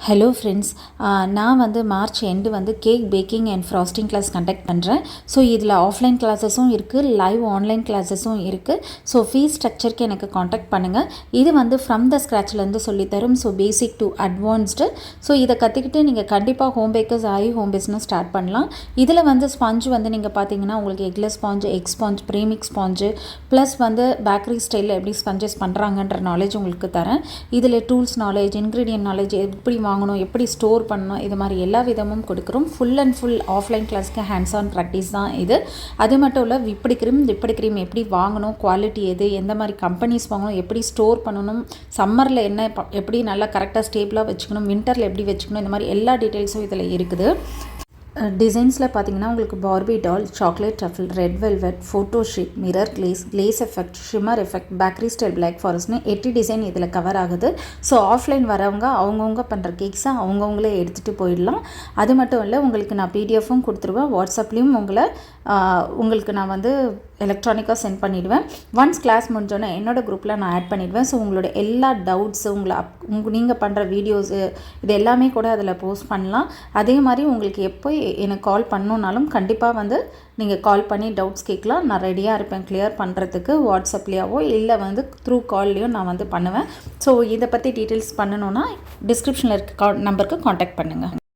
Hello friends, நான் வந்து March end வந்து cake baking and frosting class conduct பண்ணுறேன். ஸோ இதில் ஆஃப்லைன் கிளாஸஸும் இருக்குது, லைவ் ஆன்லைன் கிளாஸஸும் இருக்குது. ஸோ ஃபீஸ் ஸ்ட்ரக்சருக்கு எனக்கு காண்டாக்ட் பண்ணுங்கள். இது வந்து ஃப்ரம் த ஸ்க்ராட்ச்லேருந்து சொல்லித்தரும். So basic to advanced. So இதை கற்றுக்கிட்டு நீங்கள் கண்டிப்பாக ஹோம் பேக்கர்ஸ் ஆகி ஹோம் பிஸ்னஸ் ஸ்டார்ட் பண்ணலாம். இதில் வந்து ஸ்பாஞ்சு வந்து நீங்கள் பார்த்தீங்கன்னா உங்களுக்கு eggless sponge, egg sponge, premix sponge plus வந்து பேக்கரி ஸ்டைலில் எப்படி ஸ்பஞ்சஸ் பண்ணுறாங்கன்ற நாலேஜ் உங்களுக்கு தரேன். இதில் டூல்ஸ் நாலேஜ், இன்க்ரீடியன்ட் நாலேஜ், எப்படி வாங்கணும், எப்படி ஸ்டோர் பண்ணணும், இது மாதிரி எல்லா விதமும் கொடுக்குறோம். ஃபுல் அண்ட் ஃபுல் ஆஃப்லைன் கிளாஸ்க்கு ஹேண்ட்ஸ் ஆன் ப்ராக்டிஸ் தான் இது. அது மட்டும் இல்லை, விப்படி க்ரீம் எப்படி வாங்கணும், குவாலிட்டி எது, எந்த மாதிரி கம்பெனிஸ் வாங்கணும், எப்படி ஸ்டோர் பண்ணணும், சம்மரில் என்ன எப்படி நல்லா கரெக்டாக ஸ்டேபிளாக வச்சுக்கணும், வின்டரில் எப்படி வச்சுக்கணும், இந்த மாதிரி எல்லா டீட்டெயில்ஸும் இதில் இருக்குது. டிசைன்ஸில் பார்த்தீங்கன்னா உங்களுக்கு Barbie doll, chocolate truffle, red velvet, photo sheet, mirror glaze effect, shimmer effect, bakery style black ஃபாரஸ்ட்னு 8 டிசைன் இதில் கவர் ஆகுது. ஸோ ஆஃப்லைன் வரவங்க அவங்கவுங்க பண்ணுற கேக்ஸை அவங்கவுங்களே எடுத்துகிட்டு போயிடலாம். அது மட்டும் இல்லை, உங்களுக்கு நான் பிடிஎஃப்பும் கொடுத்துருவேன். வாட்ஸ்அப்லேயும் உங்களுக்கு நான் வந்து எலக்ட்ரானிக்காக சென்ட் பண்ணிவிடுவேன். ஒன்ஸ் கிளாஸ் முடிஞ்சோன்னே என்னோடய குரூப்பில் நான் ஆட் பண்ணிவிடுவேன். ஸோ உங்களோட எல்லா டவுட்ஸு, நீங்கள் பண்ணுற வீடியோஸு இது எல்லாமே கூட அதில் போஸ்ட் பண்ணலாம். அதே மாதிரி உங்களுக்கு எப்போ எனக்கு கால் பண்ணணுன்னாலும் கண்டிப்பாக வந்து நீங்கள் கால் பண்ணி டவுட்ஸ் கேட்கலாம். நான் ரெடியாக இருப்பேன் கிளியர் பண்ணுறதுக்கு. வாட்ஸ்அப்லேயாவோ இல்லை வந்து த்ரூ கால்லையோ நான் வந்து பண்ணுவேன். ஸோ இதை பற்றி டீட்டெயில்ஸ் பண்ணணுன்னா டிஸ்கிரிப்ஷனில் இருக்க நம்பருக்கு காண்டாக்ட் பண்ணுங்கள்.